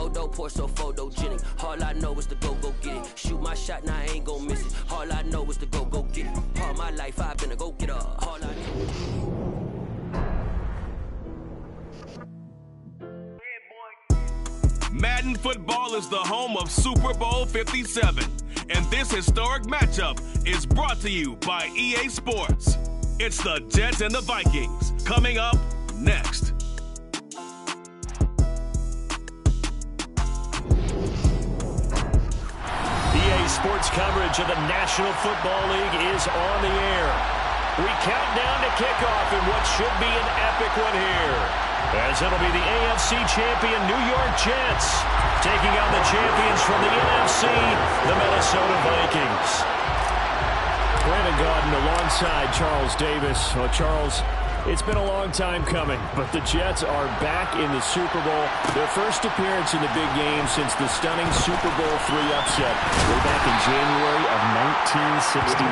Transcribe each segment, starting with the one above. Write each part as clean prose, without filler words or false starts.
photo, pour so photogenic. All I know is to go get it. Shoot my shot, now I ain't gon' miss it. All I know is to go get it. All my life I've been a go-getter. All I know. Madden Football is the home of Super Bowl 57. And this historic matchup is brought to you by EA Sports. It's the Jets and the Vikings. Coming up next. EA Sports coverage of the National Football League is on the air. We count down to kickoff in what should be an epic one here, as it'll be the AFC champion New York Jets taking on the champions from the NFC, the Minnesota Vikings. Brandon Gaudin alongside Charles Davis. Well, Charles, it's been a long time coming, but the Jets are back in the Super Bowl. Their first appearance in the big game since the stunning Super Bowl III upset way back in January of 1969.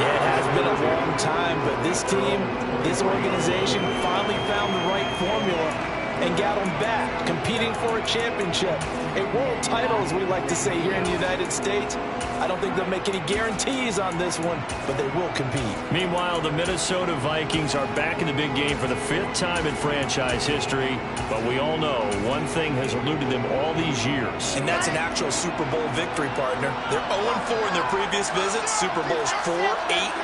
Yeah, it has been a long time, but this team, this organization finally found the right formula and got them back, competing for a championship. A world title, as we like to say here in the United States. I don't think they'll make any guarantees on this one, but they will compete. Meanwhile, the Minnesota Vikings are back in the big game for the 5th time in franchise history, but we all know one thing has eluded them all these years. And that's an actual Super Bowl victory, partner. They're 0-4 in their previous visits, Super Bowls 4, 8,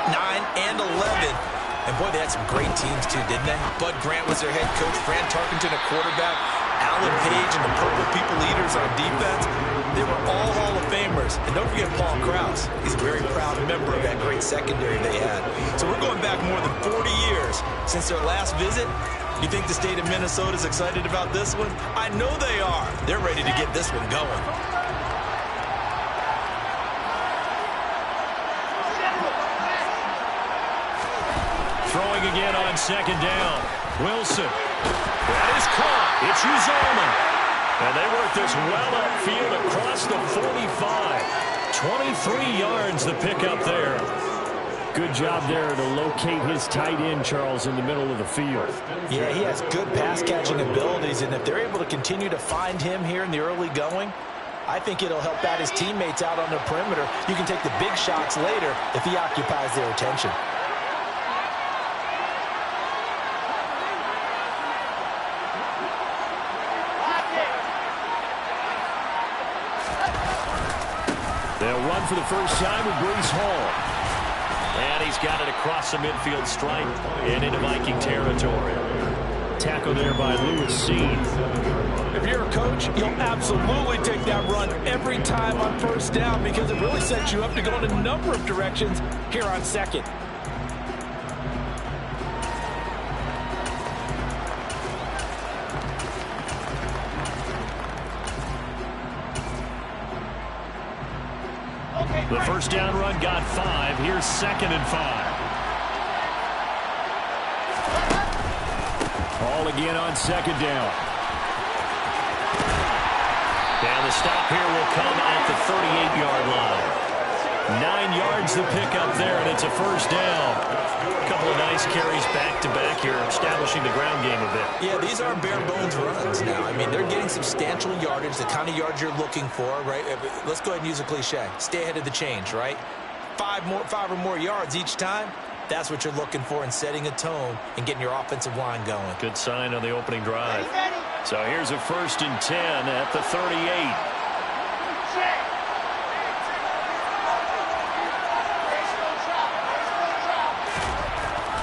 9, and 11. And boy, they had some great teams too, didn't they? Bud Grant was their head coach, Fran Tarkenton a quarterback, Alan Page and the Purple People Eaters on defense. They were all Hall of Famers. And don't forget Paul Krause. He's a very proud member of that great secondary they had. So we're going back more than 40 years since their last visit. You think the state of Minnesota is excited about this one? I know they are. They're ready to get this one going. Throwing again on second down. Wilson. That is caught. It's Uzomah. And they work this well upfield across the 45. 23 yards the pickup there. Good job there to locate his tight end, Charles, in the middle of the field. Yeah, he has good pass-catching abilities, and if they're able to continue to find him here in the early going, I think it'll help out his teammates out on the perimeter. You can take the big shots later if he occupies their attention. They'll run for the first time with Breece Hall. And he's got it across the midfield stripe and into Viking territory. Tackle there by Lewis Seen. If you're a coach, you'll absolutely take that run every time on first down because it really sets you up to go in a number of directions here on second. The first down run got 5. Here's 2nd and 5. Ball again on 2nd down. And the stop here will come at the 38-yard line. 9 yards the pickup there, and it's a first down. A couple of nice carries back-to-back here, establishing the ground game a bit. Yeah, these aren't bare-bones runs now. I mean, they're getting substantial yardage, the kind of yards you're looking for, right? Let's go ahead and use a cliche. Stay ahead of the change, right? 5 or more yards each time. That's what you're looking for in setting a tone and getting your offensive line going. Good sign on the opening drive. So here's a 1st and 10 at the 38.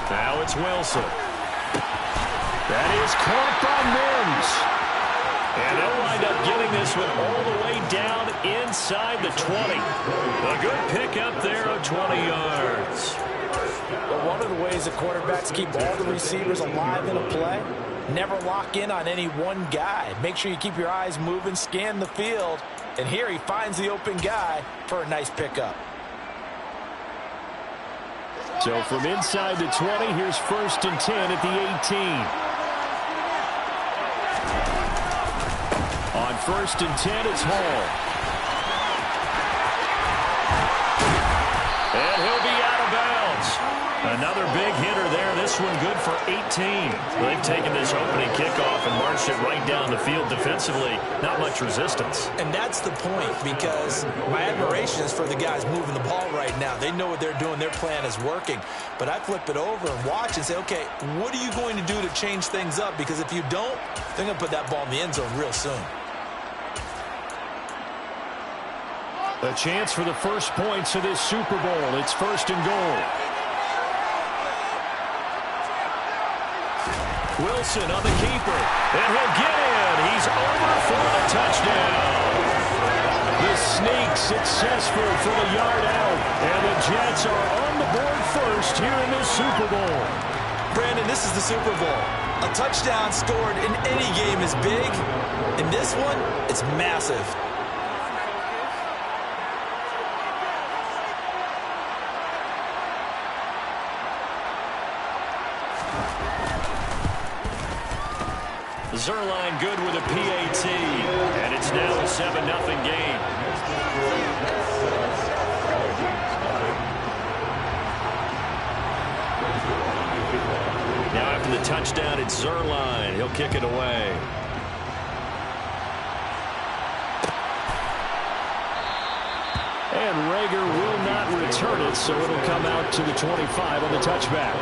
Now it's Wilson. That is caught by Mims. And they'll wind up getting this one all the way down inside the 20. A good pickup there of 20 yards. Well, one of the ways the quarterbacks keep all the receivers alive in a play, never lock in on any one guy. Make sure you keep your eyes moving, scan the field. And here he finds the open guy for a nice pickup. So from inside the 20, here's 1st and 10 at the 18. On 1st and 10, it's Hall. And he'll be out of bounds. Another big hitter there. This one good for 18. They've taken this opening kickoff and marched it right down the field defensively. Not much resistance. And that's the point, because my admiration is for the guys moving the ball right now. They know what they're doing. Their plan is working. But I flip it over and watch and say, okay, what are you going to do to change things up? Because if you don't, they're going to put that ball in the end zone real soon. A chance for the first points of this Super Bowl. It's 1st and goal. Wilson on the keeper, and he'll get in. He's over for the touchdown. The sneak successful for the yard out, and the Jets are on the board first here in the Super Bowl. Brandon, this is the Super Bowl. A touchdown scored in any game is big. In this one, it's massive. Zerline good with a PAT, and it's now a 7-0 game. Now after the touchdown, it's Zerline. He'll kick it away. And Rager will not return it, so it'll come out to the 25 on the touchback.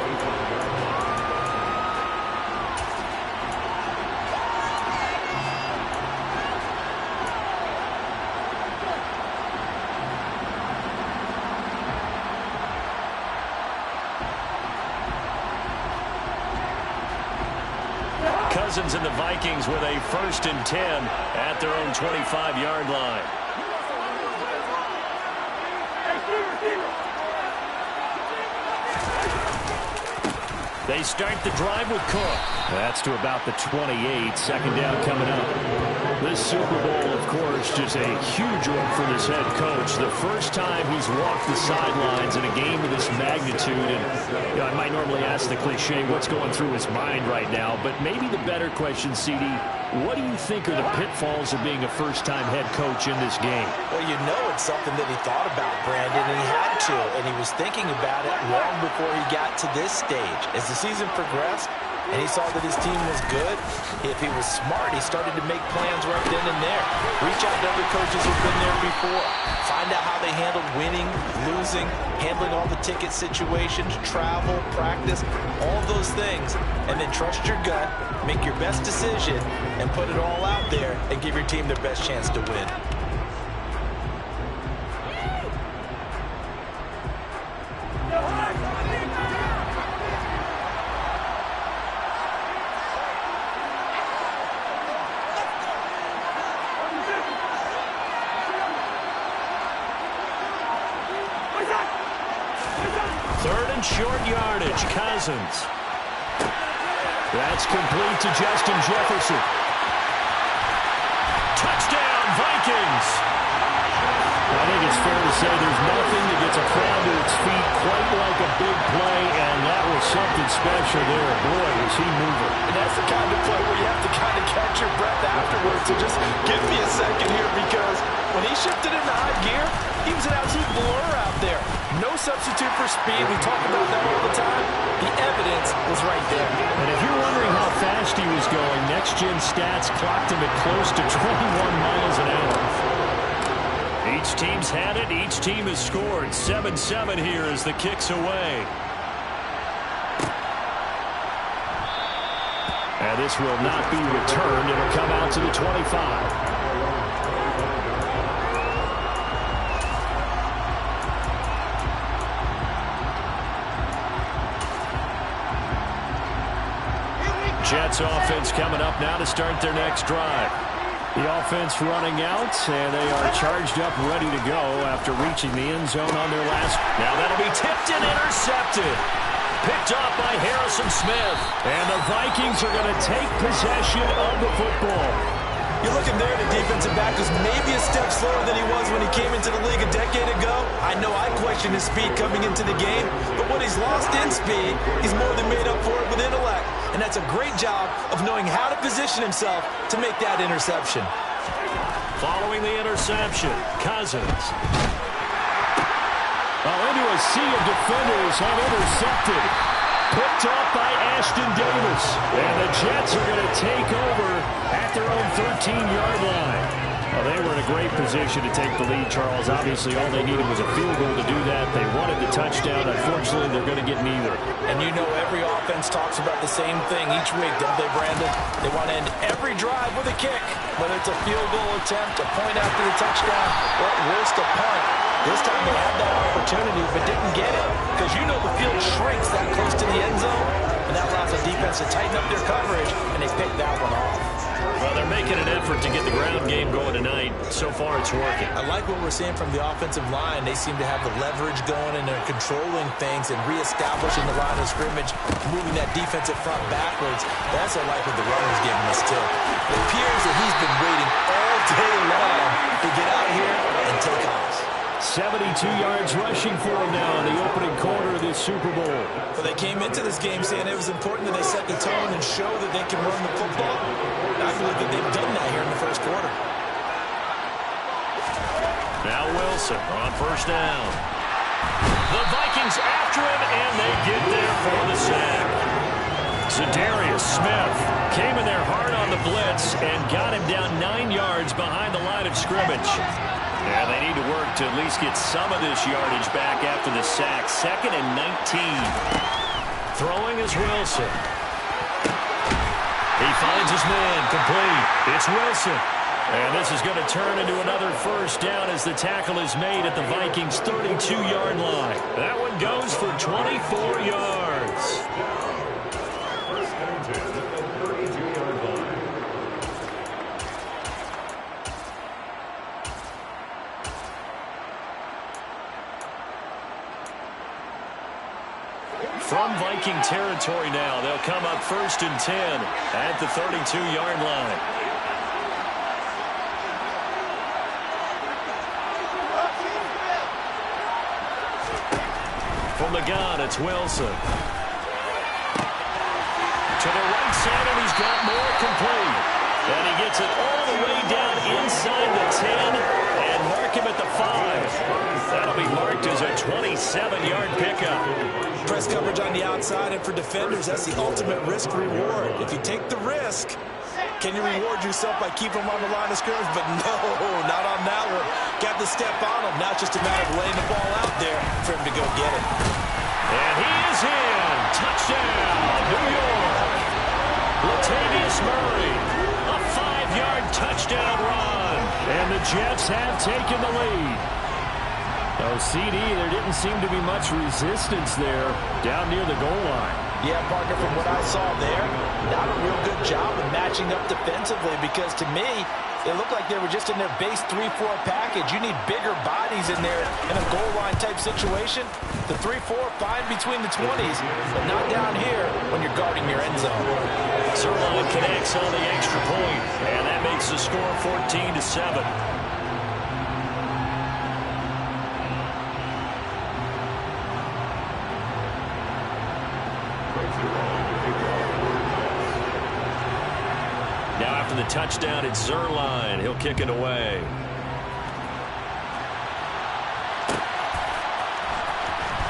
Cousins and the Vikings with a 1st and 10 at their own 25-yard line. They start the drive with Cook. That's to about the 28. 2nd down coming up. This Super Bowl, of course, just a huge one for this head coach. The first time he's walked the sidelines in a game of this magnitude. And I might normally ask the cliche, what's going through his mind right now? But maybe the better question, CD, what do you think are the pitfalls of being a first-time head coach in this game? Well, you know it's something that he thought about, Brandon, and he had to. And he was thinking about it long before he got to this stage. As the season progressed, and he saw that his team was good, if he was smart, he started to make plans right then and there. Reach out to other coaches who've been there before. Find out how they handled winning, losing, handling all the ticket situations, travel, practice, all those things. And then trust your gut, make your best decision, and put it all out there and give your team their best chance to win. Short yardage, Cousins. That's complete to Justin Jefferson. Touchdown, Vikings. I think it's fair to say there's nothing that gets a crowd to its feet quite like a big play, and that was something special there. Boy, was he moving. And that's the kind of play where you have to kind of catch your breath afterwards. So just give me a second here, because when he shifted into high gear, he was an absolute blur out there. No substitute for speed. We talk about that all the time. The evidence was right there. And if you're wondering how fast he was going, next-gen stats clocked him at close to 21 miles an hour. Each team's had it. Each team has scored. 7-7 here as the kick's away. And this will not be returned. It'll come out to the 25. Jets offense coming up now to start their next drive. The offense running out, and they are charged up, ready to go after reaching the end zone on their last. Now that'll be tipped and intercepted. Picked up by Harrison Smith. And the Vikings are going to take possession of the football. You're looking there, the defensive back was maybe a step slower than he was when he came into the league a decade ago. I know I questioned his speed coming into the game, but what he's lost in speed, he's more than made up for it with intellect. And that's a great job of knowing how to position himself to make that interception. Following the interception, Cousins. Into a sea of defenders and intercepted. Picked off by Ashton Davis. And the Jets are going to take over at their own 13-yard line. Well, they were in a great position to take the lead, Charles. Obviously, all they needed was a field goal to do that. They wanted the touchdown. Unfortunately, they're going to get neither. And you know every offense talks about the same thing each week, don't they, Brandon? They want to end every drive with a kick, whether it's a field goal attempt, a point after the touchdown, or at worst, a punt. This time they had that opportunity, but didn't get it because you know the field shrinks that close to the end zone, and that allows the defense to tighten up their coverage, and they picked that one off. Well, they're making an effort to get the ground game going tonight. So far, it's working. I like what we're seeing from the offensive line. They seem to have the leverage going, and they're controlling things and reestablishing the line of scrimmage, moving that defensive front backwards. I also like what the runner's giving us, too. It appears that he's been waiting all day long to get out here and take off. 72 yards rushing for him now in the opening quarter of this Super Bowl. Well, they came into this game saying it was important that they set the tone and show that they can run the football. I believe that they've done that here in the first quarter. Now Wilson on first down. The Vikings after him, and they get there for the sack. Za'Darius Smith came in there hard on the blitz and got him down 9 yards behind the line of scrimmage. Yeah, they need to work to at least get some of this yardage back after the sack. 2nd and 19. Throwing is Wilson. He finds his man complete. It's Wilson. And this is going to turn into another first down as the tackle is made at the Vikings' 32-yard line. That one goes for 24 yards. From Viking territory now, they'll come up 1st and 10 at the 32-yard line. From the gun, it's Wilson. To the right side, and he's got more complete. And he gets it all the way down inside the 10 and mark him at the 5. That'll be marked as a 27-yard pickup. Press coverage on the outside, and for defenders, that's the ultimate risk reward. If you take the risk, can you reward yourself by keeping them on the line of scrimmage? But no, not on that one. Got to step on him. Now it's just a matter of laying the ball out there for him to go get it. And he is in. Touchdown, New York. Latavius Murray. A 5-yard touchdown run. And the Jets have taken the lead. Oh, CD, there didn't seem to be much resistance there down near the goal line. Yeah, partner, from what I saw there, not a real good job of matching up defensively because to me, it looked like they were just in their base 3-4 package. You need bigger bodies in there in a goal line type situation. The 3-4 fine between the 20s, but not down here when you're guarding your end zone. Zerline connects on the extra point, and that makes the score 14-7. Now after the touchdown, it's Zerline. He'll kick it away.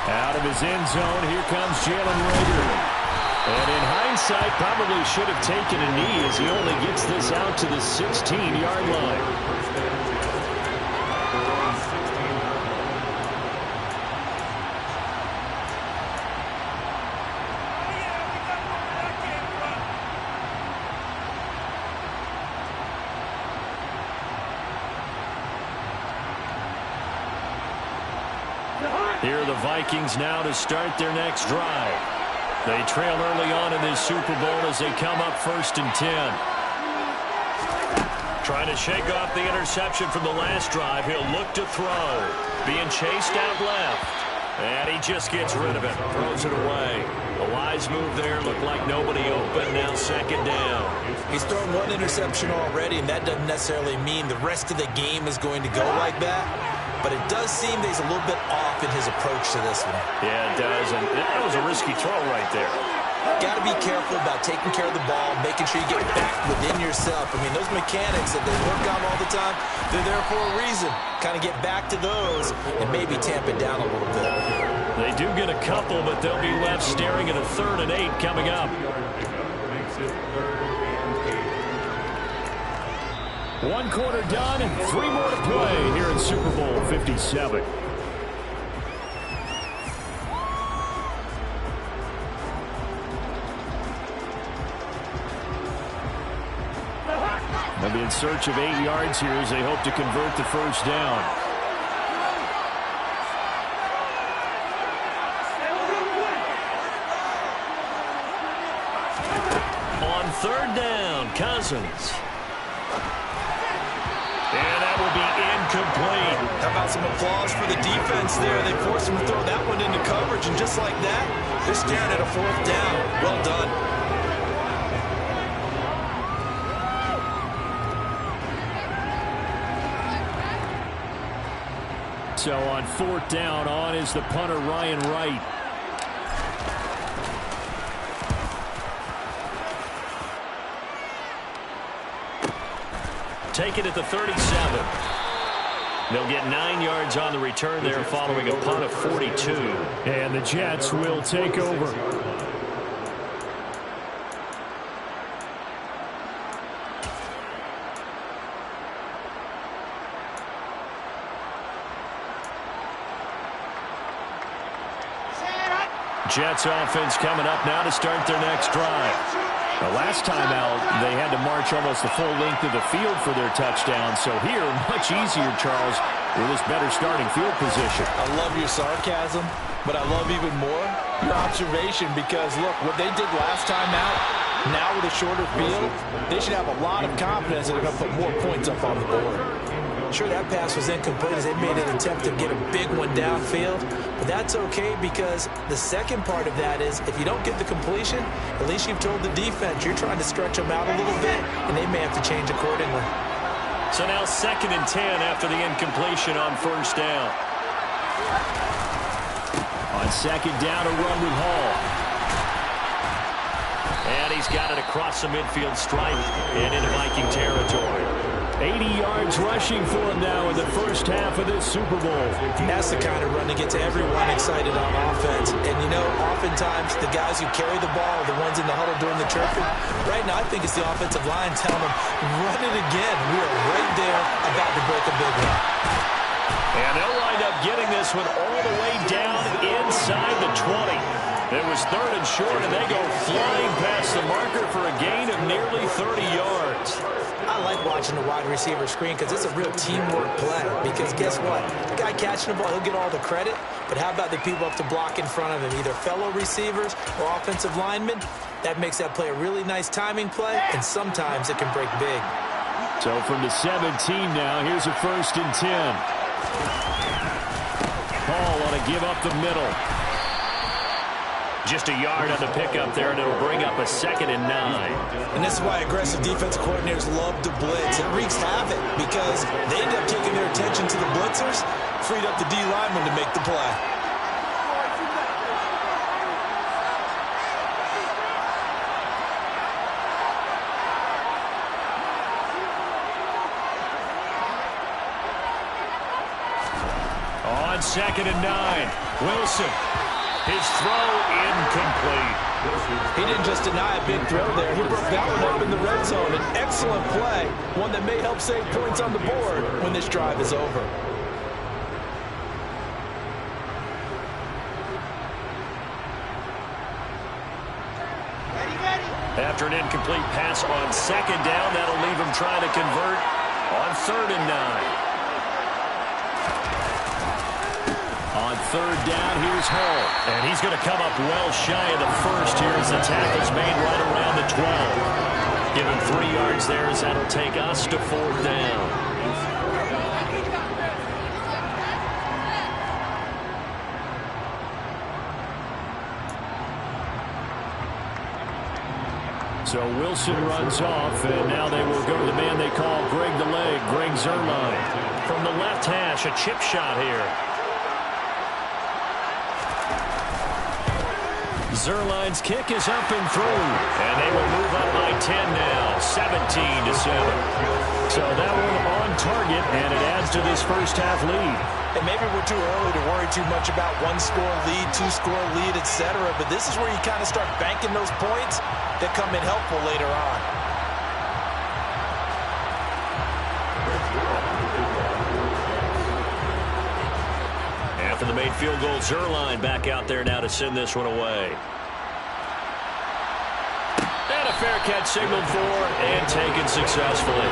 Out of his end zone, here comes Jalen Reagor. And in hindsight, probably should have taken a knee as he only gets this out to the 16-yard line. Here are the Vikings now to start their next drive. They trail early on in this Super Bowl as they come up 1st and 10. Trying to shake off the interception from the last drive. He'll look to throw. Being chased out left. And he just gets rid of it. Throws it away. A wise move there. Looked like nobody open. Now 2nd down. He's thrown one interception already, and that doesn't necessarily mean the rest of the game is going to go like that. But it does seem that he's a little bit off in his approach to this one. Yeah, it does. And that was a risky throw right there. Got to be careful about taking care of the ball, making sure you get back within yourself. I mean, those mechanics that they work on all the time, they're there for a reason. Kind of get back to those and maybe tamp it down a little bit. They do get a couple, but they'll be left staring at a 3rd and 8 coming up. 1 quarter done and 3 more to play here in Super Bowl 57. They'll be in search of 8 yards here as they hope to convert the first down. On 3rd down, Cousins. And that will be incomplete. How about some applause for the defense there? They forced him to throw that one into coverage, and just like that, they're staring at a 4th down. Well done. So on 4th down, on is the punter, Ryan Wright. Take it at the 37. They'll get 9 yards on the return there following a punt of 42. And the Jets will take over. Jets offense coming up now to start their next drive. The last time out, they had to march almost the full length of the field for their touchdown. So here, much easier, Charles, with this better starting field position. I love your sarcasm, but I love even more your observation because, look, what they did last time out, now with a shorter field, they should have a lot of confidence that they're going to put more points up on the board. Sure, that pass was incomplete as they made an attempt to get a big one downfield, but that's okay because the second part of that is if you don't get the completion, at least you've told the defense you're trying to stretch them out a little bit, and they may have to change accordingly. So now 2nd and 10 after the incompletion on 1st down. On 2nd down, a run with Hall. And he's got it across the midfield stripe and into Viking territory. 80 yards rushing for him now in the first half of this Super Bowl. That's the kind of run that gets everyone excited on offense. And, you know, oftentimes the guys who carry the ball are the ones in the huddle doing the chirping. Right now, I think it's the offensive line telling them, run it again. We are right there about to break a big one. And they'll wind up getting this one all the way down inside the 20. It was 3rd and short, and they go flying past the marker for a gain of nearly 30 yards. I like watching the wide receiver screen because it's a real teamwork play. Because guess what? The guy catching the ball, he'll get all the credit. But how about the people up to block in front of him, either fellow receivers or offensive linemen? That makes that play a really nice timing play, and sometimes it can break big. So from the 17 now, here's a 1st and 10. Hall on a give up the middle. Just a yard on the pickup there, and it'll bring up a 2nd and 9. And this is why aggressive defensive coordinators love to blitz. It wreaks havoc because they end up taking their attention to the blitzers, freed up the D lineman to make the play. On 2nd and 9, Wilson. His throw incomplete. He didn't just deny a big throw there. He broke that one up in the red zone. An excellent play, one that may help save points on the board when this drive is over. After an incomplete pass on 2nd down, that'll leave him trying to convert on 3rd and 9. On 3rd down, here's Hall. And he's going to come up well shy of the first here as the tackle's made right around the 12. Give him 3 yards there as that'll take us to 4th down. So Wilson runs off, and now they will go to the man they call Greg the Leg, Greg Zuerlein. From the left hash, a chip shot here. Zuerlein's kick is up and through. And they will move up by 10 now, 17-7. So that one on target, and it adds to this first-half lead. And maybe we're too early to worry too much about one-score lead, two-score lead, etc. But this is where you kind of start banking those points that come in helpful later on. After the made field goal, Zuerlein back out there now to send this one away. And a fair catch signaled for and taken successfully.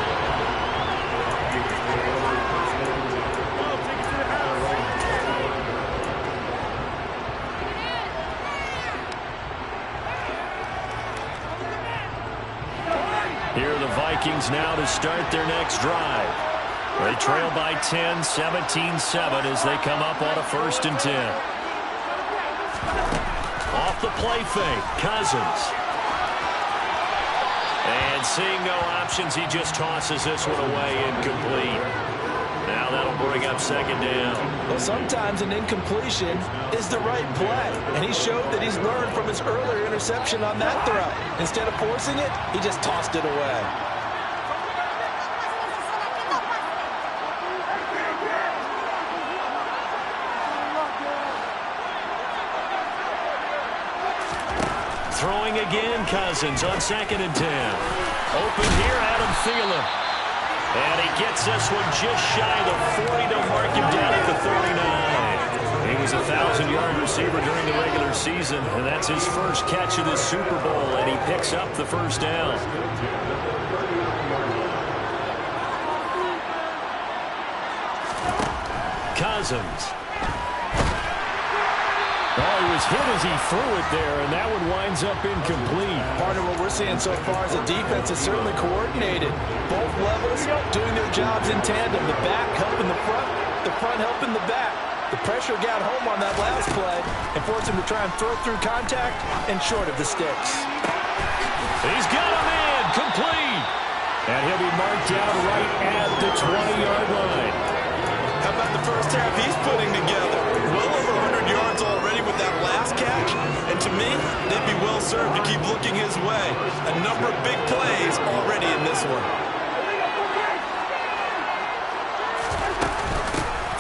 Here are the Vikings now to start their next drive. They trail by 10, 17-7 as they come up on a 1st and 10. Off the play fake, Cousins. And seeing no options, he just tosses this one away incomplete. Now that'll bring up 2nd down. Well, sometimes an incompletion is the right play, and he showed that he's learned from his earlier interception on that throw. Instead of forcing it, he just tossed it away. Throwing again, Cousins on 2nd and 10. Open here, Adam Thielen. And he gets this one just shy of the 40 to mark him down at the 39. He was a 1,000-yard receiver during the regular season, and that's his first catch of this Super Bowl, and he picks up the 1st down. Cousins. Oh, he was hit as he threw it there, and that one winds up incomplete. Partner, what we're seeing so far is the defense is certainly coordinated. Both levels doing their jobs in tandem. The back helping the front helping the back. The pressure got home on that last play and forced him to try and throw through contact and short of the sticks. He's got a man, complete. And he'll be marked down right at the 20-yard line. How about the first half he's putting together? Well over 100 yards already with that last catch. And to me, they'd be well served to keep looking his way. A number of big plays already in this one.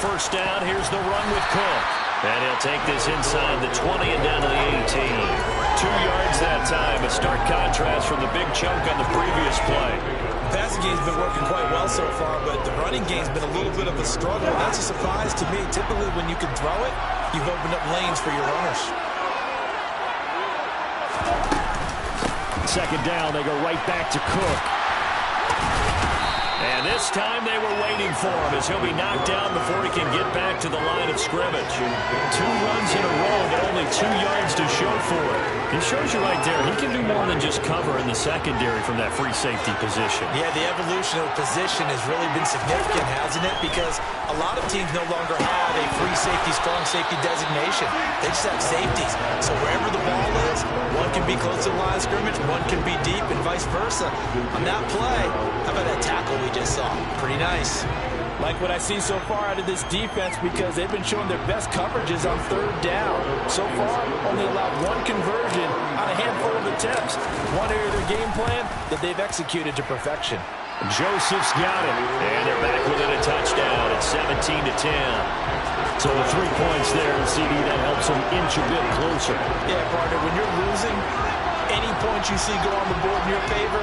1st down, here's the run with Cook. And he'll take this inside the 20 and down to the 18. 2 yards that time, a stark contrast from the big chunk on the previous play. The passing game's been working quite well so far, but the running game's been a little bit of a struggle. That's a surprise to me. Typically, when you can throw it, you've opened up lanes for your runners. 2nd down, they go right back to Cook. And this time they were waiting for him as he'll be knocked down before he can get back to the line of scrimmage. 2 runs in a row, but only 2 yards to show for it. He shows you right there, he can do more than just cover in the secondary from that free safety position. Yeah, the evolution of position has really been significant, hasn't it? Because a lot of teams no longer have a free safety, strong safety designation. They just have safeties. So wherever the ball is, one can be close to the line of scrimmage, one can be deep, and vice versa. On that play, how about that tackle we just saw? Pretty nice. Like what I see so far out of this defense because they've been showing their best coverages on 3rd down. So far, only allowed 1 conversion on a handful of attempts. One area of their game plan that they've executed to perfection. Joseph's got it, and they're back within a touchdown at 17-10. So the 3 points there, CD, that helps them inch a bit closer. Yeah, partner, when you're losing, any points you see go on the board in your favor,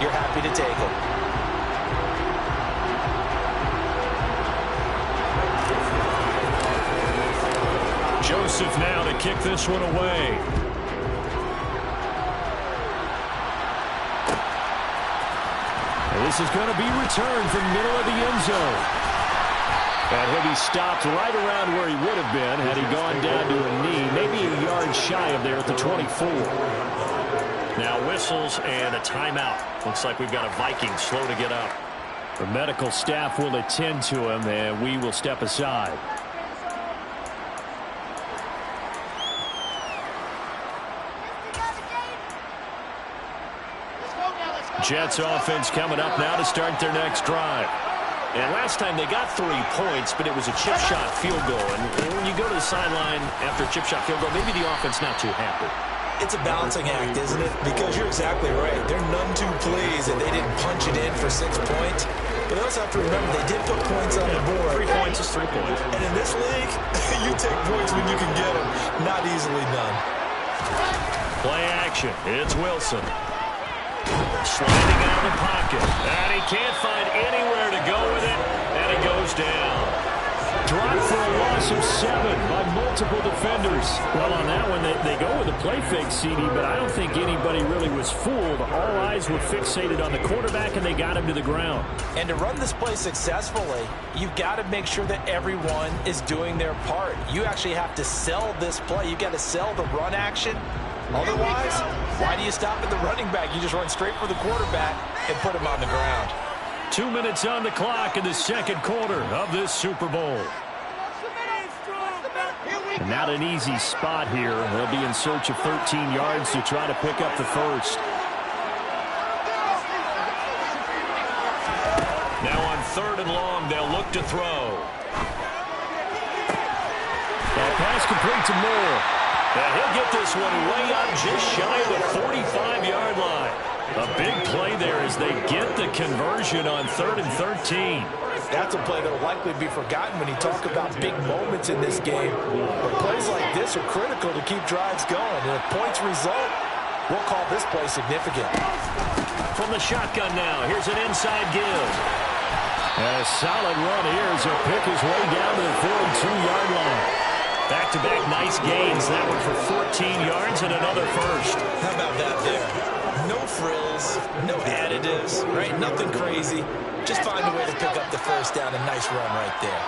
you're happy to take them. Joseph now to kick this one away. And this is going to be returned from the middle of the end zone. And he'll be stopped right around where he would have been had he gone down to a knee, maybe a yard shy of there at the 24. Now whistles and a timeout. Looks like we've got a Viking slow to get up. The medical staff will attend to him, and we will step aside. Jets offense coming up now to start their next drive. And last time they got 3 points, but it was a chip shot field goal. And when you go to the sideline after a chip shot field goal, maybe the offense not too happy. It's a balancing act, isn't it? Because you're exactly right. They're none too pleased that they didn't punch it in for 6 points. But they also have to remember they did put points on the board. 3 points is 3 points. And in this league, you take points when you can get them. Not easily done. Play action. It's Wilson. Sliding out of the pocket. And he can't find anywhere to go with it. And he goes down. Dropped for a loss of 7 by multiple defenders. Well, on that one, they go with a play fake, CD, but I don't think anybody really was fooled. All eyes were fixated on the quarterback, and they got him to the ground. And to run this play successfully, you've got to make sure that everyone is doing their part. You actually have to sell this play. You've got to sell the run action. Otherwise, why do you stop at the running back? You just run straight for the quarterback and put him on the ground. 2 minutes on the clock in the second quarter of this Super Bowl. Not an easy spot here. They'll be in search of 13 yards to try to pick up the first. Now on 3rd and long, they'll look to throw. That pass complete to Moore. And he'll get this one way up just shy of the 45-yard line. A big play there as they get the conversion on 3rd and 13. That's a play that will likely be forgotten when you talk about big moments in this game. But plays like this are critical to keep drives going. And if points result, we'll call this play significant. From the shotgun now, here's an inside give. And a solid run here as he'll pick his way down to the 42-yard line. Back-to-back nice gains. That one for 14 yards and another first. How about that there? No frills, no additives, right? Nothing crazy. Just find a way to pick up the first down. A nice run right there.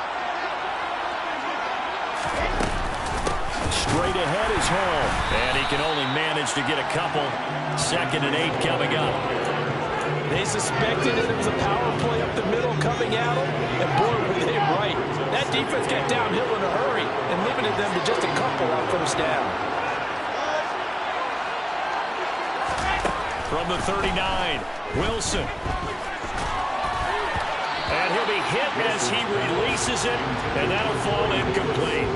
Straight ahead is home. And he can only manage to get a couple. 2nd and 8 coming up. They suspected it was a power play up the middle coming at them. And boy, were they right. That defense got downhill in a hurry and limited them to just a couple on first down. From the 39, Wilson. And he'll be hit as he releases it, and that'll fall incomplete.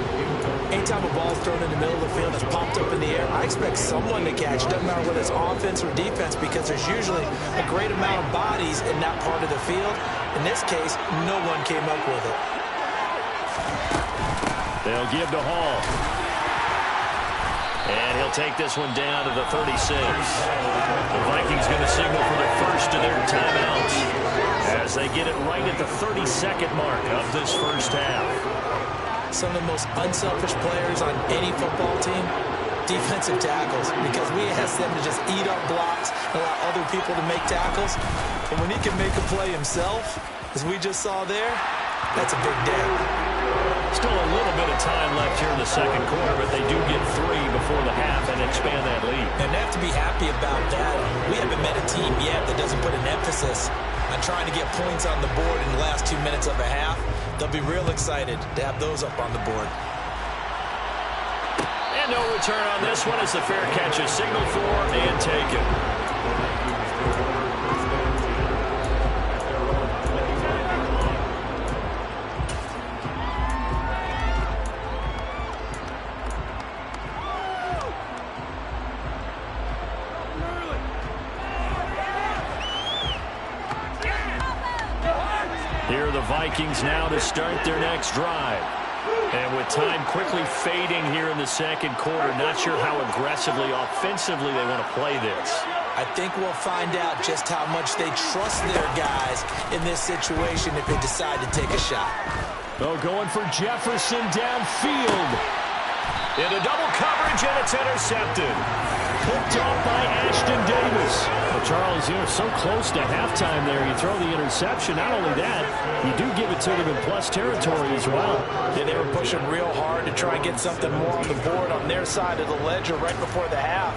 Anytime a ball's thrown in the middle of the field that's popped up in the air, I expect someone to catch. Doesn't matter whether it's offense or defense, because there's usually a great amount of bodies in that part of the field. In this case, no one came up with it. They'll give to Hall. And he'll take this one down to the 36. The Vikings going to signal for the first of their timeouts as they get it right at the 32nd mark of this first half. Some of the most unselfish players on any football team, defensive tackles, because we ask them to just eat up blocks and allow other people to make tackles. And when he can make a play himself, as we just saw there, that's a big day. Still a little bit of time left here in the second quarter, but they do get 3 before the half and expand that lead. And they have to be happy about that. We haven't met a team yet that doesn't put an emphasis on trying to get points on the board in the last 2 minutes of a half. They'll be real excited to have those up on the board. And no return on this one as the fair catch is signaled for and taken. Here are the Vikings now to start their next drive. And with time quickly fading here in the second quarter, not sure how aggressively, offensively they want to play this. I think we'll find out just how much they trust their guys in this situation if they decide to take a shot. Oh, going for Jefferson downfield. Into double coverage, and it's intercepted. Picked off by Ashton Davis. Well, Charles, so close to halftime there. You throw the interception. Not only that, you do give it to them in plus territory as well. Yeah, they were pushing real hard to try and get something more on the board on their side of the ledger right before the half.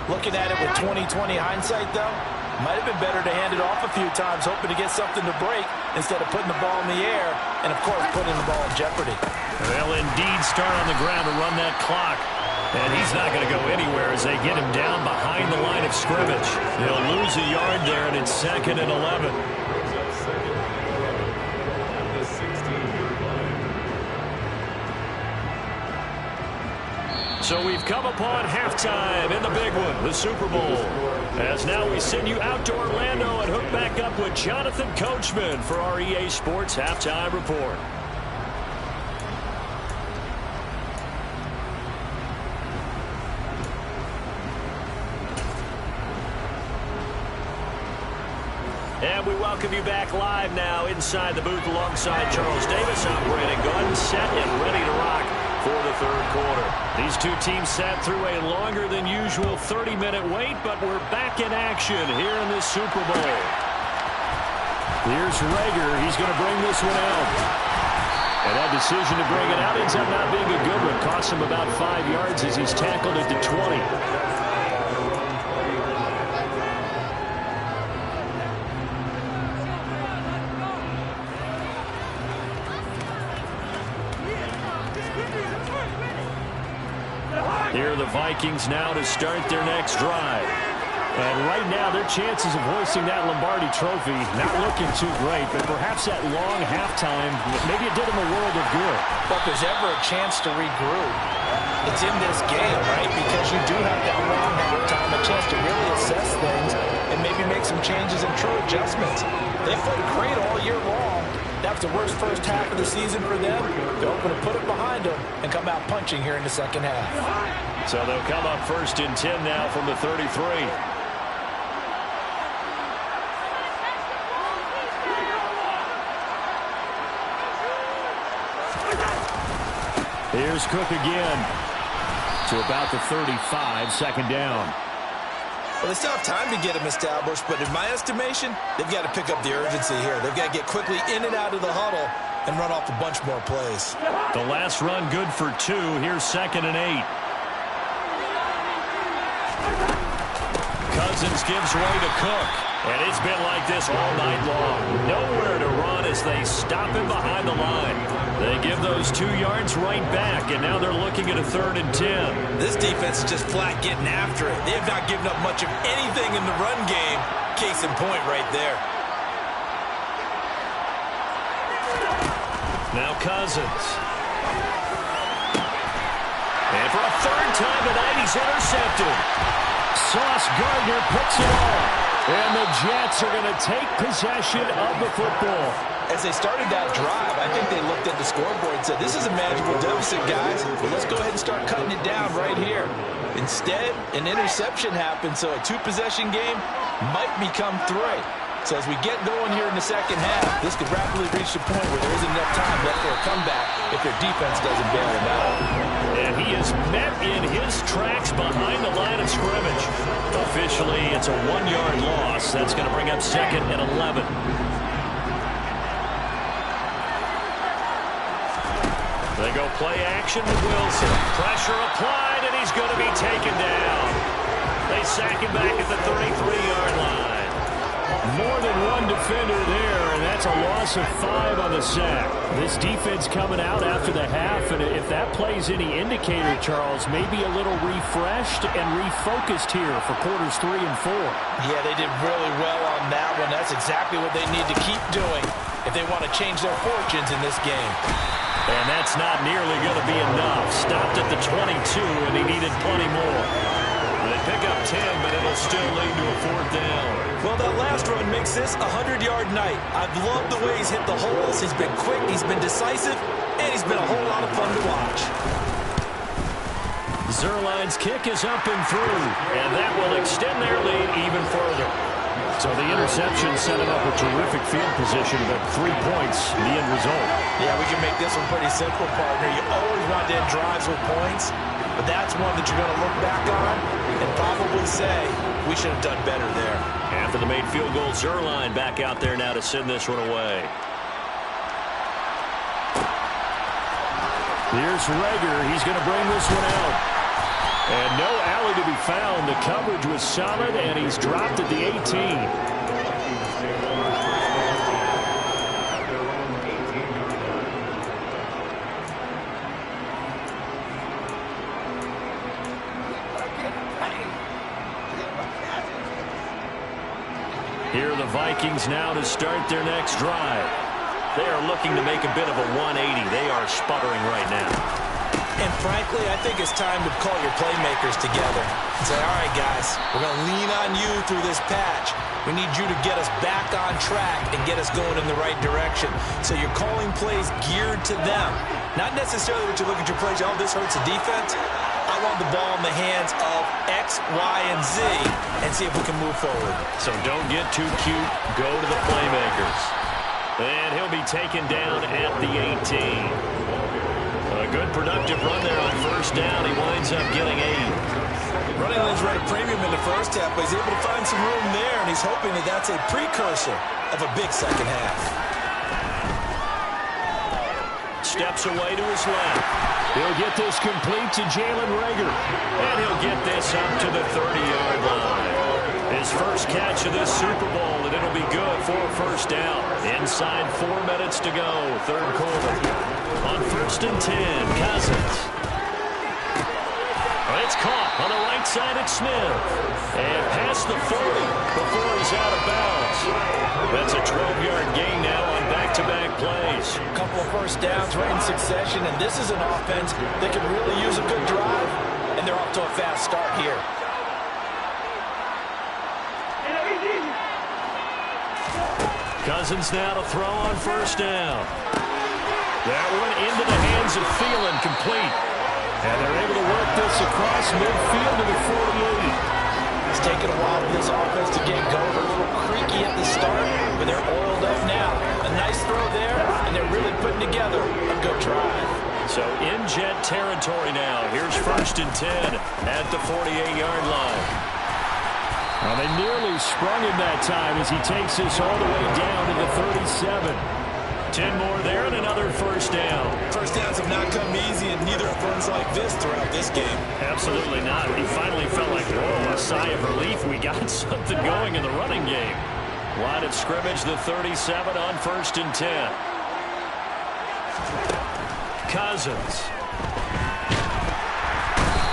Looking at it with 20/20 hindsight, though, might have been better to hand it off a few times, hoping to get something to break instead of putting the ball in the air and, of course, putting the ball in jeopardy. They'll indeed start on the ground to run that clock. And he's not going to go anywhere as they get him down behind the line of scrimmage. They'll lose a yard there, and it's 2nd and 11. So we've come upon halftime in the big one, the Super Bowl. As now we send you out to Orlando and hook back up with Jonathan Coachman for our EA Sports Halftime Report. And we welcome you back live now inside the booth alongside Charles Davis. I'm Brandon Gunn, set and ready to rock for the third quarter. These two teams sat through a longer than usual 30-minute wait, but we're back in action here in this Super Bowl. Here's Rager. He's going to bring this one out. And that decision to bring it out ends up not being a good one. Cost him about 5 yards as he's tackled at the 20. Here are the Vikings now to start their next drive. And right now, their chances of hoisting that Lombardi trophy not looking too great, but perhaps that long halftime, maybe it did them a world of good. But if there's ever a chance to regroup, it's in this game, right? Because you do have that long halftime, a chance to really assess things and maybe make some changes and true adjustments. They played great all year long. That was the worst first half of the season for them. They're hoping to put it behind them and come out punching here in the second half. So they'll come up 1st and 10 now from the 33. Here's Cook again to about the 35, second down. Well, they still have time to get him established, but in my estimation, they've got to pick up the urgency here. They've got to get quickly in and out of the huddle and run off a bunch more plays. The last run good for 2. Here's 2nd and 8. Cousins gives way to Cook. And it's been like this all night long. Nowhere to run as they stop him behind the line. They give those 2 yards right back, and now they're looking at a 3rd and 10. This defense is just flat getting after it. They have not given up much of anything in the run game. Case in point right there. Now Cousins. And for a 3rd time tonight, he's intercepted. Sauce Gardner picks it off. And the Jets are going to take possession of the football. As they started that drive, I think they looked at the scoreboard and said, this is a manageable deficit, guys. But let's go ahead and start cutting it down right here. Instead, an interception happened, so a 2-possession game might become 3. So as we get going here in the second half, this could rapidly reach the point where there isn't enough time left for a comeback if their defense doesn't bail them out. And he is met in his tracks behind the line of scrimmage. Officially, it's a 1-yard loss. That's going to bring up 2nd and 11. They go play action with Wilson. Pressure applied, and he's going to be taken down. They sack him back at the 33-yard line. More than one defender there, and that's a loss of 5 on the sack. This defense coming out after the half, and if that plays any indicator, Charles, maybe a little refreshed and refocused here for quarters 3 and 4. Yeah, they did really well on that one. That's exactly what they need to keep doing if they want to change their fortunes in this game. And that's not nearly going to be enough. Stopped at the 22, and he needed plenty more. They pick up 10, but it'll still lead to a 4th down. Well, that last run makes this a 100-yard night. I've loved the way he's hit the holes. He's been quick, he's been decisive, and he's been a whole lot of fun to watch. Zerline's kick is up and through, and that will extend their lead even further. So the interception set him up a terrific field position, but 3 points, the end result. Yeah, we can make this one pretty simple, partner. You always want to end drives with points, but that's one that you're going to look back on and probably say, we should have done better there. After the made field goal, Zerline back out there now to send this one away. Here's Rager. He's going to bring this one out. And no alley to be found. The coverage was solid, and he's dropped at the 18. Here are the Vikings now to start their next drive. They are looking to make a bit of a 180. They are sputtering right now. And frankly, I think it's time to call your playmakers together and say, all right, guys, we're going to lean on you through this patch. We need you to get us back on track and get us going in the right direction. So you're calling plays geared to them. Not necessarily what you look at your plays, oh, this hurts the defense. I want the ball in the hands of X, Y, and Z and see if we can move forward. So don't get too cute. Go to the playmakers. And he'll be taken down at the 18. A good productive run there on first down. He winds up getting 8. Running lanes right at premium in the first half, but he's able to find some room there, and he's hoping that that's a precursor of a big second half. Steps away to his left. He'll get this complete to Jalen Reagor. And he'll get this up to the 30-yard line. His first catch of this Super Bowl, and it'll be good for a first down. Inside 4 minutes to go, third quarter. On first and 10, Cousins. It's caught on the right side at Smith. And past the 40 before he's out of bounds. That's a 12-yard gain now on back-to-back plays. A couple of first downs right in succession, and this is an offense that could really use a good drive, and they're off to a fast start here. Cousins now to throw on first down. That one into the hands of Thielen, complete. And they're able to work this across midfield to the 48. It's taken a while for this offense to get going. A little creaky at the start, but they're oiled up now. A nice throw there, and they're really putting together a good drive. So in jet territory now. Here's first and 10 at the 48-yard line. Well, they nearly sprung him that time as he takes this all the way down to the 37. 10 more there and another first down. First downs have not come easy, and neither have runs like this throughout this game. Absolutely not. He finally felt like, whoa, a sigh of relief. We got something going in the running game. Line of scrimmage, the 37 on first and 10. Cousins.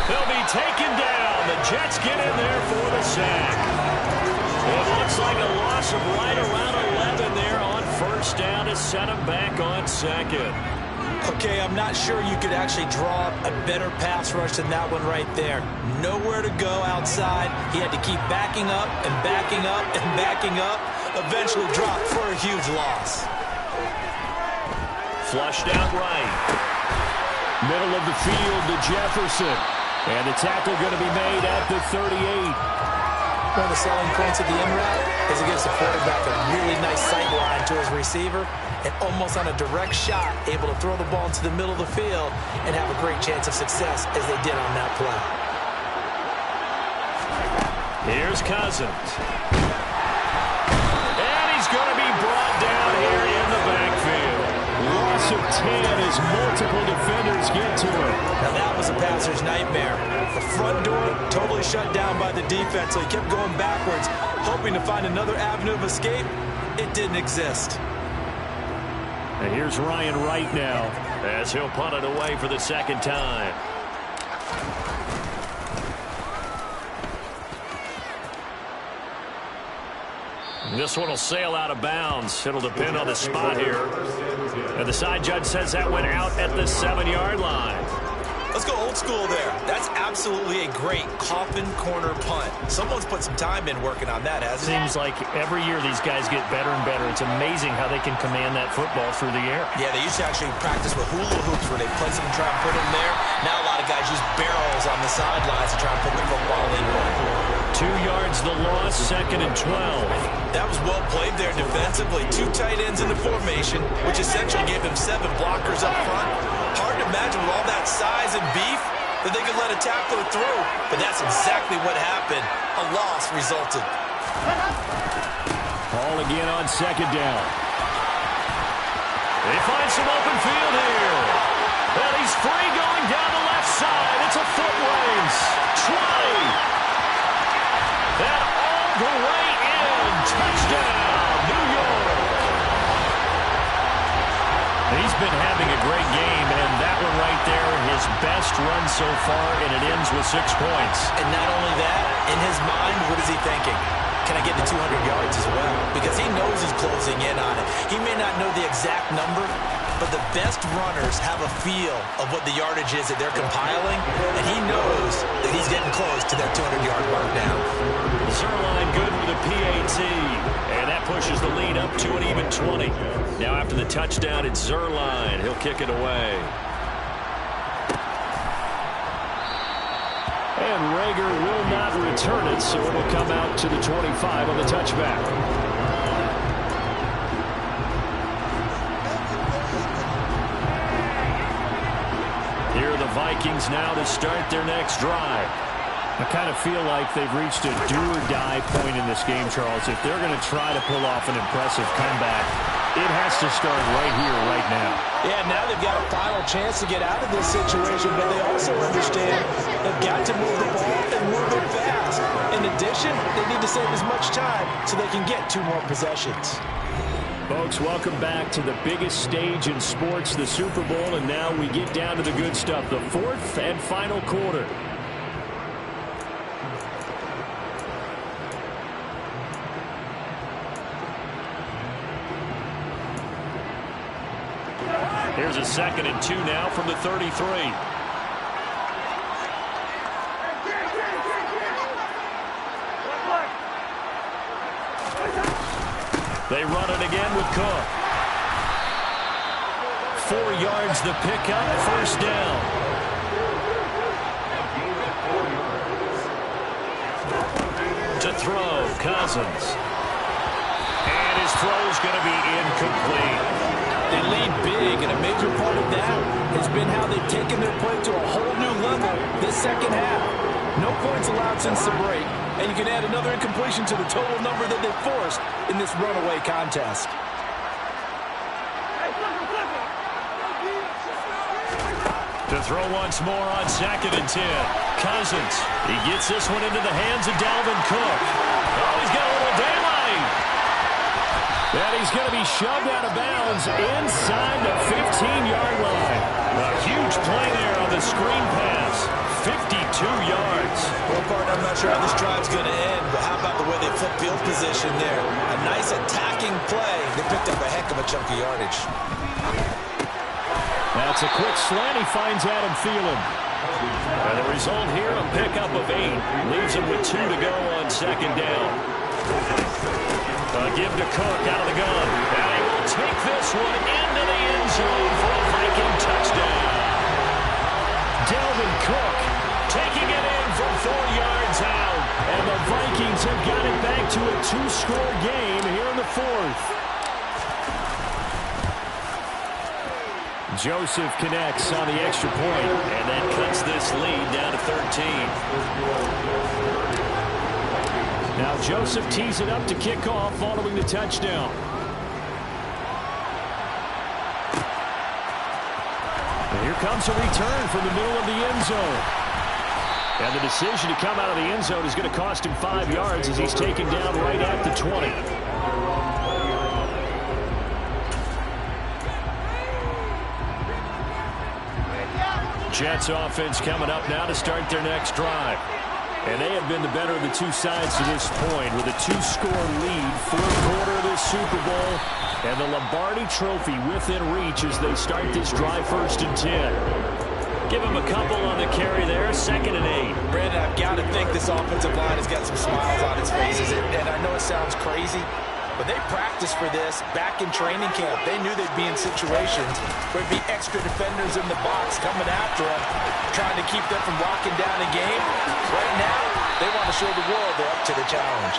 They'll be taken down. The Jets get in there for the sack. It looks like a loss of right around 11 there on first down to set him back on second. Okay, I'm not sure you could actually draw a better pass rush than that one right there. Nowhere to go outside. He had to keep backing up and backing up and backing up. Eventually dropped for a huge loss. Flushed out right. Middle of the field to Jefferson. And the tackle going to be made at the 38. One of the selling points of the in route is it gives the quarterback a really nice sight line to his receiver and almost on a direct shot able to throw the ball into the middle of the field and have a great chance of success as they did on that play. Here's Cousins. And he's going to be brought down here in the backfield. Loss of 10 as multiple defenders get to him. Now that was a passer's nightmare. The front door totally shut down by the defense, so he kept going backwards, hoping to find another avenue of escape. It didn't exist. And here's Ryan Wright now as he'll punt it away for the second time. This one will sail out of bounds. It'll depend on the spot here. And the side judge says that went out at the 7-yard line. Let's go old school there. That's absolutely a great coffin corner punt. Someone's put some time in working on that, hasn't it? Seems like every year these guys get better and better. It's amazing how they can command that football through the air. Yeah, they used to actually practice with hula hoops where they place them and try and put them there. Now a lot of guys use barrels on the sidelines to try and put the football in one. 2 yards the loss, second and 12. That was well played there defensively. 2 tight ends in the formation, which essentially gave them 7 blockers up front. Hard to imagine with all that size and beef that they could let a tackler through, but that's exactly what happened. A loss resulted. Ball again on second down. They find some open field here. And he's free going down the left side. It's a foot race. 20. And all the way in. Touchdown, New York. He's been having a great game, and that one right there, his best run so far, and it ends with 6 points. And not only that, in his mind, what is he thinking? can I get to 200 yards as well? Because he knows he's closing in on it. He may not know the exact number, but the best runners have a feel of what the yardage is that they're compiling, and he knows that he's getting close to that 200-yard mark now. Zerline good with a PAT, and that pushes the lead up to an even 20. Now after the touchdown, it's Zerline. He'll kick it away. And Rager will not return it, so it will come out to the 25 on the touchback. Here are the Vikings now to start their next drive. I kind of feel like they've reached a do-or-die point in this game, Charles. If they're going to try to pull off an impressive comeback, it has to start right here, right now. Yeah, now they've got a final chance to get out of this situation, but they also understand they've got to move the ball and move it fast. In addition, they need to save as much time so they can get 2 more possessions. Folks, welcome back to the biggest stage in sports, the Super Bowl, and now we get down to the good stuff, the 4th and final quarter. Here's a 2nd and 2 now from the 33. They run it again with Cook. 4 yards the pickup, 1st down. To throw, Cousins. And his throw's going to be incomplete. They lead big, and a major part of that has been how they've taken their play to a whole new level this second half. No points allowed since the break, and you can add another incompletion to the total number that they've forced in this runaway contest. To throw once more on 2nd and 10. Cousins, he gets this one into the hands of Dalvin Cook. Oh, he's got a little daylight. And he's going to be shoved out of bounds inside the 15-yard line. A huge play there on the screen pass. 52 yards. Well, partner, I'm not sure how this drive's going to end, but how about the way they flip field position there? A nice attacking play. They picked up a heck of a chunk of yardage. That's a quick slant. He finds Adam Thielen. And the result here, a pickup of 8. Leaves him with 2 to go on 2nd down. Give to Cook out of the gun. And he will take this one into the end zone for a Viking touchdown. Dalvin Cook taking it in from 4 yards out. And the Vikings have got it back to a 2-score game here in the 4th. Joseph connects on the extra point, and that cuts this lead down to 13. Now Joseph tees it up to kick off following the touchdown. And here comes a return from the middle of the end zone. And the decision to come out of the end zone is going to cost him 5 yards as he's taken down right at the 20. Jets offense coming up now to start their next drive. And they have been the better of the 2 sides to this point with a 2-score lead, 4th quarter of this Super Bowl, and the Lombardi Trophy within reach as they start this drive 1st and 10. Give him a couple on the carry there, 2nd and 8. Brandon, I've got to think this offensive line has got some smiles on its faces, and I know it sounds crazy, but they practiced for this back in training camp. They knew they'd be in situations where there'd be extra defenders in the box coming after them, trying to keep them from locking down a game. Right now, they want to show the world they're up to the challenge.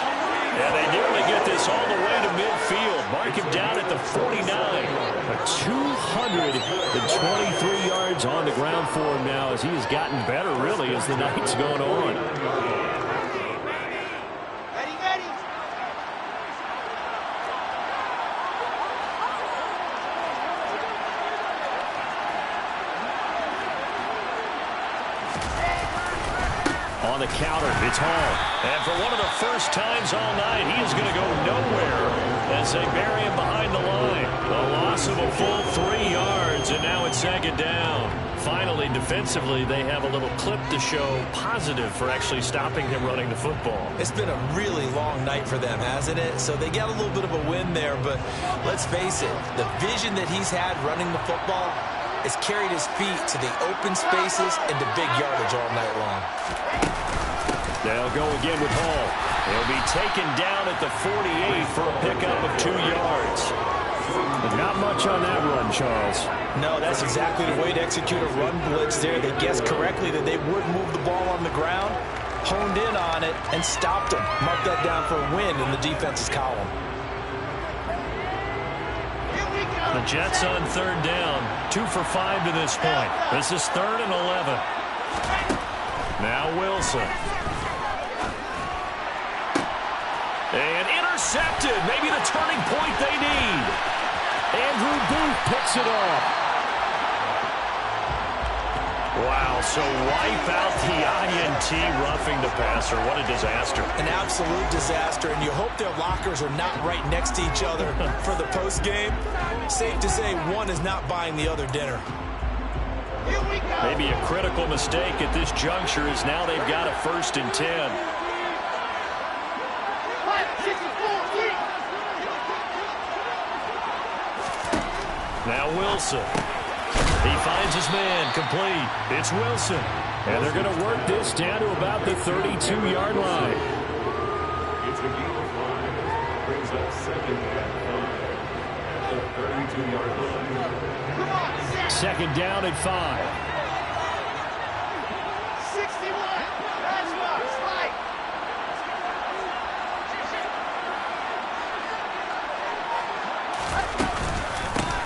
Yeah, they nearly get this all the way to midfield. Mark him down at the 49. 223 yards on the ground for him now as he has gotten better, really, as the night's going on. On the counter, it's Hall. And for one of the first times all night, he is going to go nowhere as they bury him behind the line. A loss of a full 3 yards, and now it's 2nd down. Finally, defensively, they have a little clip to show positive for actually stopping him running the football. It's been a really long night for them, hasn't it? So they got a little bit of a win there, but let's face it, the vision that he's had running the football has carried his feet to the open spaces and to big yardage all night long. They'll go again with Hall. He'll be taken down at the 48 for a pickup of 2 yards. But not much on that run, Charles. No, that's exactly the way to execute a run blitz there. They guessed correctly that they would move the ball on the ground, honed in on it, and stopped them. Mark that down for a win in the defense's column. The Jets on 3rd down, 2 for 5 to this point. This is 3rd and 11. Now Wilson. And intercepted. Maybe the turning point they need. Andrew Booth picks it off. Wow, so wipe out the INT roughing the passer. What a disaster. An absolute disaster, and you hope their lockers are not right next to each other for the postgame. Safe to say one is not buying the other dinner. Maybe a critical mistake at this juncture is now they've got a 1st and 10. Now Wilson. He finds his man complete. It's Wilson. And they're going to work this down to about the 32-yard line. It's a game of 5. Brings up 2nd and 5 at the 32-yard line. 2nd down at 5. 61. Pass rush. Slide.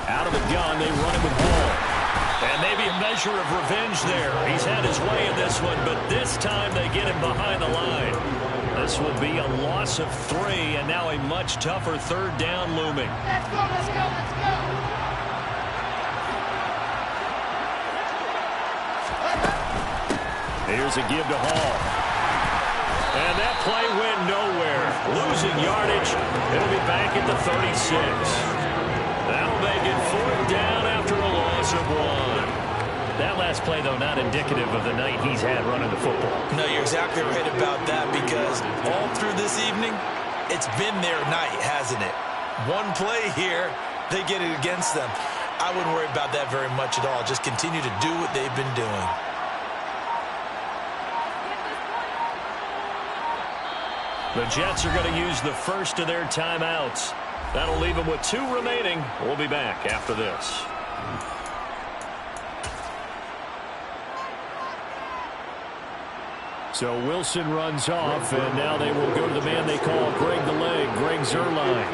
Out of the gun, they run it with Hall. And maybe a measure of revenge there. He's had his way in this one, but this time they get him behind the line. This will be a loss of 3, and now a much tougher 3rd down looming. Let's go, let's go, let's go. Here's a give to Hall. And that play went nowhere. Losing yardage. It'll be back at the 36. That'll make it 4th down after a loss of 1. That last play, though, not indicative of the night he's had running the football. No, you're exactly right about that, because all through this evening, it's been their night, hasn't it? One play here, they get it against them. I wouldn't worry about that very much at all. Just continue to do what they've been doing. The Jets are going to use the first of their timeouts. That'll leave them with 2 remaining. We'll be back after this. So Wilson runs off, and now they will go to the man they call Greg the Leg, Greg Zuerlein.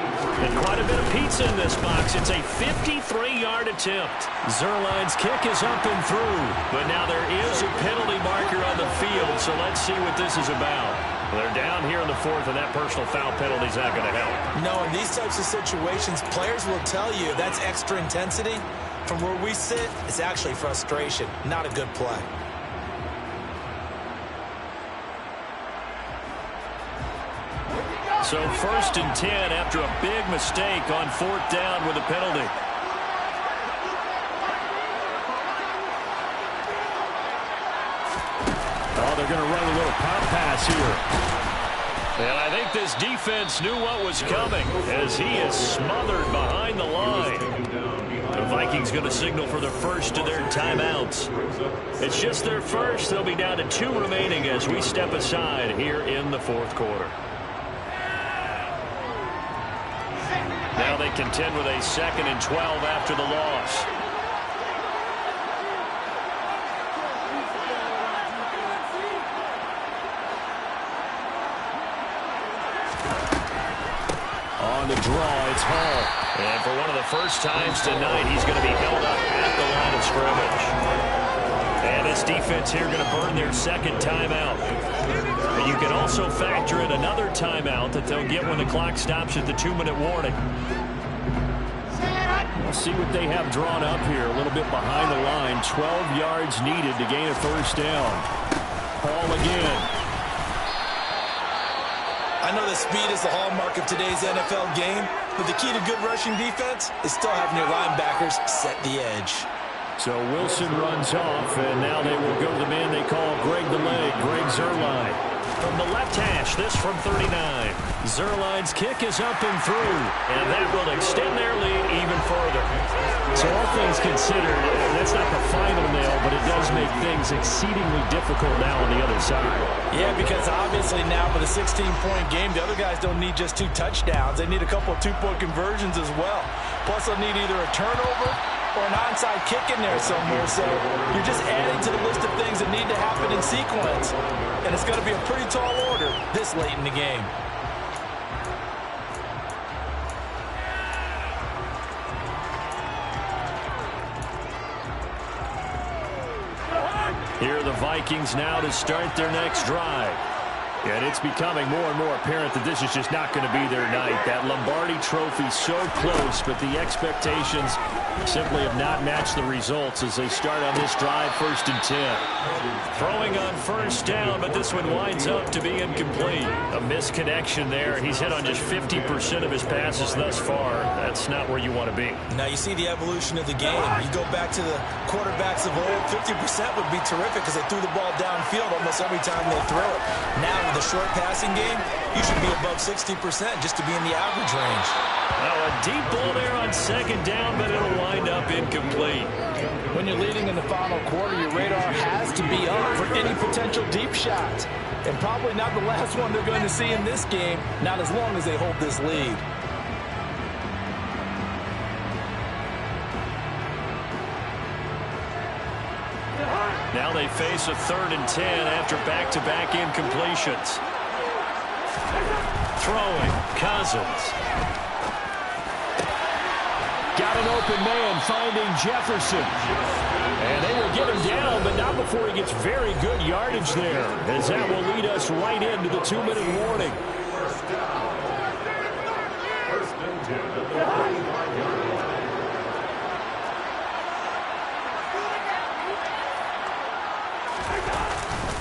And quite a bit of pizza in this box. It's a 53-yard attempt. Zuerlein's kick is up and through, but now there is a penalty marker on the field, so let's see what this is about. They're down here in the 4th, and that personal foul penalty is not going to help. No, in these types of situations, players will tell you that's extra intensity. From where we sit, it's actually frustration, not a good play. So 1st and 10 after a big mistake on 4th down with a penalty. Oh, they're going to run a little pop pass here. And I think this defense knew what was coming as he is smothered behind the line. The Vikings going to signal for the first of their timeouts. It's just their first. They'll be down to 2 remaining as we step aside here in the 4th quarter. Now they contend with a 2nd and 12 after the loss. On the draw, it's Hall. And for one of the first times tonight, he's going to be held up at the line of scrimmage. And this defense here going to burn their 2nd timeout. And you can also factor in another timeout that they'll get when the clock stops at the 2-minute warning. We'll see what they have drawn up here. A little bit behind the line. 12 yards needed to gain a 1st down. Hall again. I know that speed is the hallmark of today's NFL game, but the key to good rushing defense is still having your linebackers set the edge. So Wilson runs off, and now they will go to the man they call Greg the Leg, Greg Zuerlein. From the left hash, this from 39. Zuerlein's kick is up and through, and that will extend their lead even further. So all things considered, that's not the final nail, but it does make things exceedingly difficult now on the other side. Yeah, because obviously now with a 16-point game, the other guys don't need just 2 touchdowns. They need a couple of 2-point conversions as well. Plus, they'll need either a turnover or an onside kick in there somewhere. So you're just adding to the list of things that need to happen in sequence. And it's going to be a pretty tall order this late in the game. Here are the Vikings now to start their next drive. And it's becoming more and more apparent that this is just not going to be their night. That Lombardi trophy so close, but the expectations simply have not matched the results as they start on this drive, 1st and 10. Throwing on 1st down, but this one winds up to be incomplete. A misconnection there. He's hit on just 50% of his passes thus far. That's not where you want to be. Now you see the evolution of the game. You go back to the quarterbacks of old, 50% would be terrific because they threw the ball downfield almost every time they throw it. Now with the short passing game, you should be above 60% just to be in the average range. Now a deep ball there on 2nd down, but it'll wind up incomplete. When you're leading in the final quarter, your radar has to be up for any potential deep shots. And probably not the last one they're going to see in this game, not as long as they hold this lead. Now they face a 3rd and 10 after back-to-back incompletions. Throwing, Cousins. Got an open man, finding Jefferson. And they will get him down, but not before he gets very good yardage there, as that will lead us right into the 2-minute warning.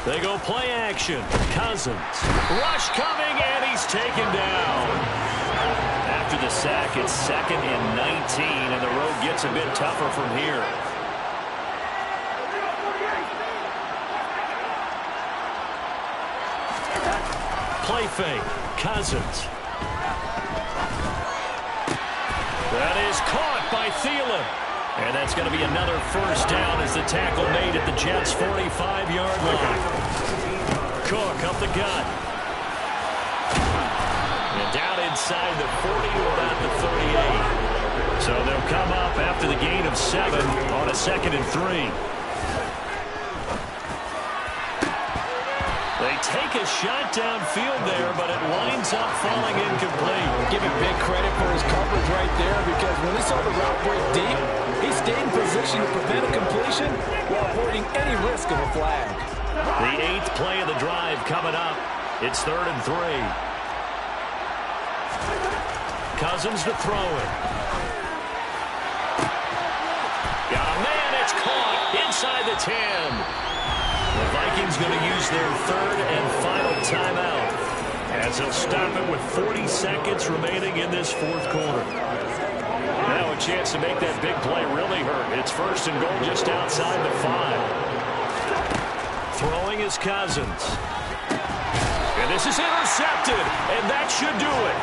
They go play action. Cousins. Rush coming, and he's taken down. After the sack, it's 2nd and 19, and the road gets a bit tougher from here. Play fake. Cousins. That is caught by Thielen. And that's going to be another 1st down as the tackle made at the Jets' 45-yard line. Cook up the gut. And down inside the 40 or about the 38. So they'll come up after the gain of 7 on a 2nd and 3. They take a shot downfield there, but it winds up falling incomplete. Give him big credit for his coverage right there, because when he saw the route break deep, he stayed in position to prevent a completion while avoiding any risk of a flag. The 8th play of the drive coming up. It's 3rd and 3. Cousins to throw it. Got a man, it's caught inside the 10. The Vikings going to use their 3rd and final timeout as they'll stop it with 40 seconds remaining in this 4th quarter. Now a chance to make that big play really hurt. It's 1st and goal just outside the 5. Throwing is Cousins. And this is intercepted, and that should do it.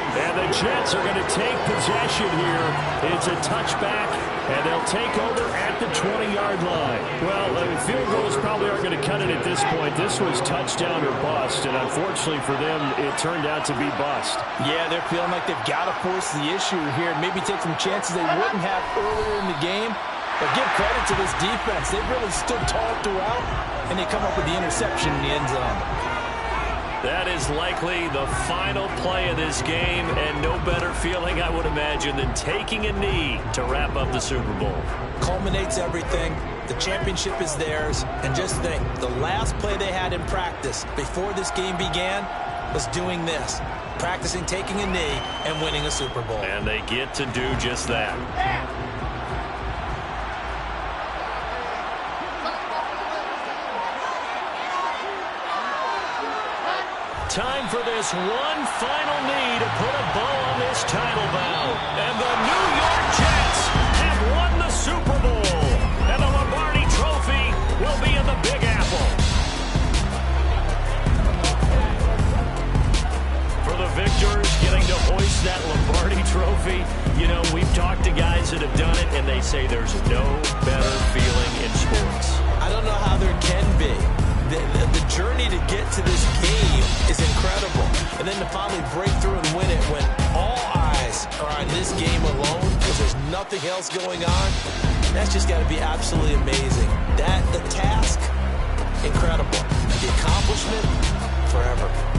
And the Jets are going to take possession here. It's a touchback, and they'll take over at the 20-yard line. Well, field goals probably aren't going to cut it at this point. This was touchdown or bust, and unfortunately for them, it turned out to be bust. Yeah, they're feeling like they've got to force the issue here and maybe take some chances they wouldn't have earlier in the game. But give credit to this defense. They've really stood tall throughout, and they come up with the interception in the end zone. That is likely the final play of this game, and no better feeling, I would imagine, than taking a knee to wrap up the Super Bowl. Culminates everything. The championship is theirs. And just think, the last play they had in practice before this game began was doing this. Practicing taking a knee and winning a Super Bowl. And they get to do just that. Time for this one final knee to put a bow on this title bout. And the New York Jets have won the Super Bowl. they say there's no better feeling in sports. I don't know how there can be. The journey to get to this game is incredible. And then to finally break through and win it when all eyes are on this game alone because there's nothing else going on, that's just got to be absolutely amazing. The task, incredible. The accomplishment, forever.